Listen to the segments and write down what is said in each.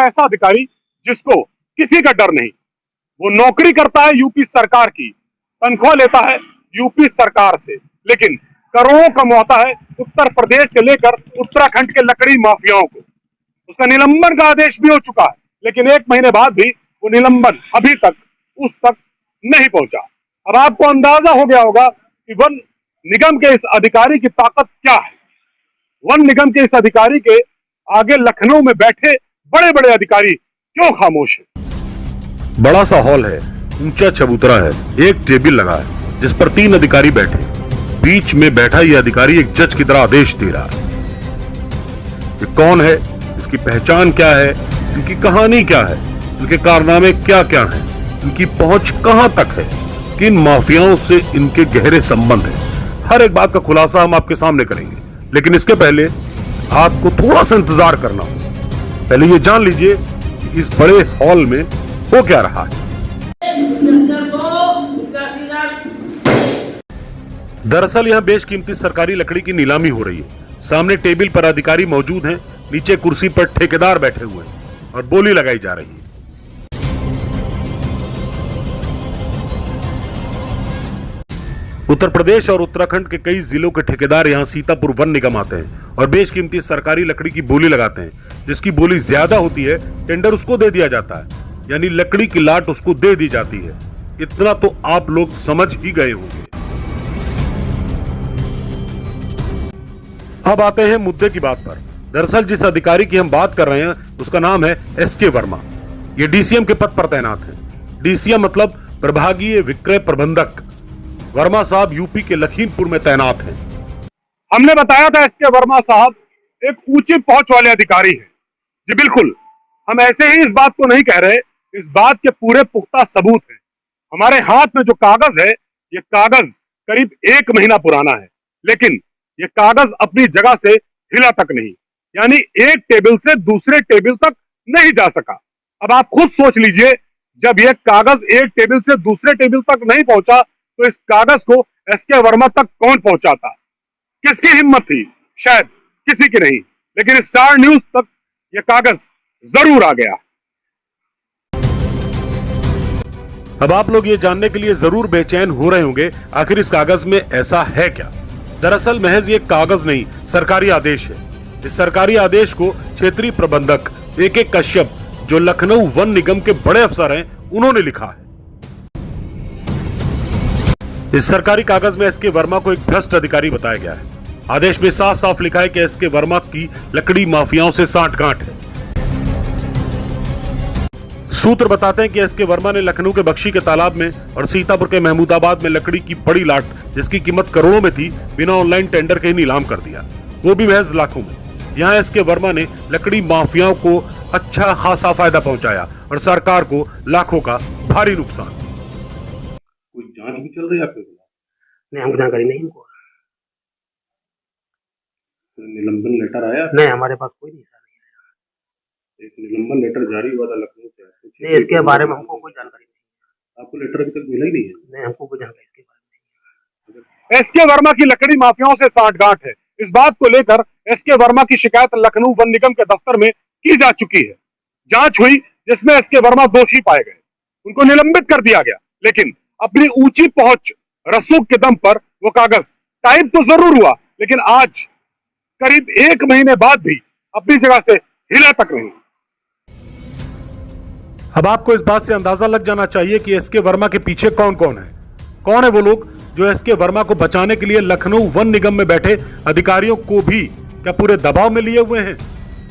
ऐसा अधिकारी जिसको किसी का डर नहीं। वो नौकरी करता है यूपी सरकार की, तनख्वाह लेता है यूपी सरकार से, लेकिन करोड़ों कमाता है उत्तर प्रदेश से लेकर उत्तराखंड के लकड़ी माफियाओं को। उसका निलंबन का आदेश भी हो चुका है, लेकिन 1 महीने बाद भी वो निलंबन अभी तक उस तक नहीं पहुंचा। अब आपको अंदाजा हो गया होगा कि वन निगम के इस अधिकारी की ताकत क्या है। वन निगम के इस अधिकारी के आगे लखनऊ में बैठे बड़े बड़े अधिकारी क्यों खामोश है। बड़ा सा हॉल है, ऊंचा चबूतरा है, एक टेबल लगा है जिस पर 3 अधिकारी बैठे। बीच में बैठा ये अधिकारी एक जज की तरह आदेश दे रहा है। ये कौन है, इसकी पहचान क्या है, इनकी कहानी क्या है, इनके कारनामे क्या क्या हैं, इनकी पहुंच कहां तक है, किन माफियाओं से इनके गहरे संबंध है, हर एक बात का खुलासा हम आपके सामने करेंगे। लेकिन इसके पहले आपको थोड़ा सा इंतजार करना होगा। पहले ये जान लीजिए कि इस बड़े हॉल में हो क्या रहा है। दरअसल यहां बेशकीमती सरकारी लकड़ी की नीलामी हो रही है। सामने टेबल पर अधिकारी मौजूद हैं, नीचे कुर्सी पर ठेकेदार बैठे हुए हैं और बोली लगाई जा रही है। उत्तर प्रदेश और उत्तराखंड के कई जिलों के ठेकेदार यहां सीतापुर वन निगम आते हैं और बेशकीमती सरकारी लकड़ी की बोली लगाते हैं। जिसकी बोली ज्यादा होती है, टेंडर उसको दे दिया जाता है, यानी लकड़ी की लाट उसको दे दी जाती है। इतना तो आप लोग समझ ही गए होंगे। अब आते हैं मुद्दे की बात पर। दरअसल जिस अधिकारी की हम बात कर रहे हैं उसका नाम है एसके वर्मा। ये डीसीएम के पद पर तैनात है। डीसीएम मतलब प्रभागीय विक्रय प्रबंधक। वर्मा साहब यूपी के लखीमपुर में तैनात हैं। हमने बताया था एसके वर्मा साहब एक ऊंची पहुंच वाले अधिकारी हैं। जी बिल्कुल, हम ऐसे ही इस बात को नहीं कह रहे, इस बात के पूरे पुख्ता सबूत हैं। हमारे हाथ में जो कागज है, ये कागज करीब 1 महीना पुराना है, लेकिन ये कागज अपनी जगह से हिला तक नहीं, यानी एक टेबल से दूसरे टेबल तक नहीं जा सका। अब आप खुद सोच लीजिए, जब ये कागज एक टेबल से दूसरे टेबल तक नहीं पहुंचा तो इस कागज को एसके वर्मा तक कौन पहुंचाता। किसकी हिम्मत थी? शायद किसी की नहीं, लेकिन स्टार न्यूज तक यह कागज जरूर आ गया। अब आप लोग ये जानने के लिए जरूर बेचैन हो रहे होंगे, आखिर इस कागज में ऐसा है क्या। दरअसल महज ये कागज नहीं, सरकारी आदेश है। इस सरकारी आदेश को क्षेत्रीय प्रबंधक AK कश्यप, जो लखनऊ वन निगम के बड़े अफसर हैं, उन्होंने लिखा है। इस सरकारी कागज में एसके वर्मा को एक भ्रष्ट अधिकारी बताया गया है। आदेश में साफ साफ लिखा है कि एसके वर्मा की लकड़ी माफियाओं से सांठगांठ है। सूत्र बताते हैं कि एसके वर्मा ने लखनऊ के बख्शी के तालाब में और सीतापुर के महमूदाबाद में लकड़ी की बड़ी लाट, जिसकी कीमत करोड़ों में थी, बिना ऑनलाइन टेंडर के ही नीलाम कर दिया, वो भी महज लाखों में। यहाँ एसके वर्मा ने लकड़ी माफियाओं को अच्छा खासा फायदा पहुंचाया और सरकार को लाखों का भारी नुकसान। कोई जांच भी चल रही है आपके खिलाफ? नहीं, हमको जानकारी नहीं। हमको निलंबन लेटर आया? नहीं, हमारे पास कोई नहीं एक निलंबन लेटर जारी हुआ था लखनऊ से। नहीं, इसके बारे में हमको कोई जानकारी नहीं। आपको लेटर अभी तक मिला ही नहीं है? नहीं, हमको कोई जानकारी इसके बारे में। एसके वर्मा की लकड़ी माफियाओं से सांठगांठ है। इस बात को लेकर एसके वर्मा की शिकायत लखनऊ वन निगम के दफ्तर में की जा चुकी है। जांच हुई, जिसमें एसके वर्मा दोषी पाए गए, उनको निलंबित कर दिया गया। लेकिन अपनी ऊंची पहुंच रसूख के दम पर वो कागज टाइप तो जरूर हुआ, लेकिन आज करीब 1 महीने बाद भी अपनी जगह से हिला तक नहीं। अब आपको इस बात से अंदाजा लग जाना चाहिए कि एसके वर्मा के पीछे कौन कौन है। कौन है वो लोग जो एसके वर्मा को बचाने के लिए लखनऊ वन निगम में बैठे अधिकारियों को भी क्या पूरे दबाव में लिए हुए हैं।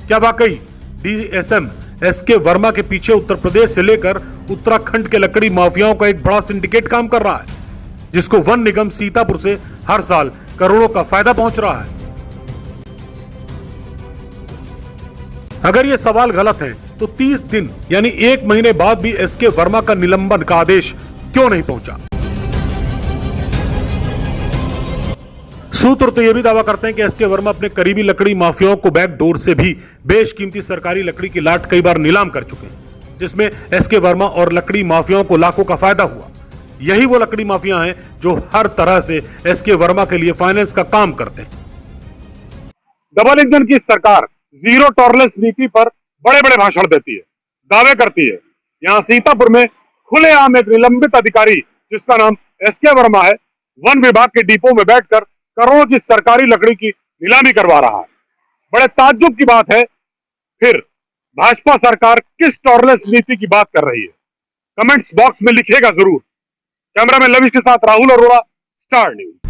क्या वाकई डीएसएम एसके वर्मा के पीछे उत्तर प्रदेश से लेकर उत्तराखंड के लकड़ी माफियाओं का एक बड़ा सिंडिकेट काम कर रहा है, जिसको वन निगम सीतापुर से हर साल करोड़ों का फायदा पहुंच रहा है। अगर ये सवाल गलत है तो 30 दिन यानी 1 महीने बाद भी एसके वर्मा का निलंबन का आदेश क्यों नहीं पहुंचा। सूत्र तो यह भी दावा करते हैं कि एसके वर्मा अपने करीबी लकड़ी माफियाओं को बैकडोर से भी बेशकीमती सरकारी लकड़ी की लाट कई बार नीलाम कर चुके हैं, जिसमें एसके वर्मा और लकड़ी माफियाओं को लाखों का फायदा हुआ। यही वो लकड़ी माफिया हैं जो हर तरह से एसके वर्मा के लिए फाइनेंस का काम करते हैं। डबल इंजन की सरकार जीरो टॉलरेंस नीति पर बड़े बड़े भाषण देती है, दावे करती है। यहाँ सीतापुर में खुलेआम एक निलंबित अधिकारी जिसका नाम एसके वर्मा है, वन विभाग के डिपो में बैठकर करोड़ों की सरकारी लकड़ी की नीलामी करवा रहा है। बड़े ताज्जुब की बात है, फिर भाजपा सरकार किस टॉरलेस नीति की बात कर रही है? कमेंट्स बॉक्स में लिखिएगा जरूर। कैमरामैन लविश के साथ राहुल अरोड़ा, स्टार न्यूज।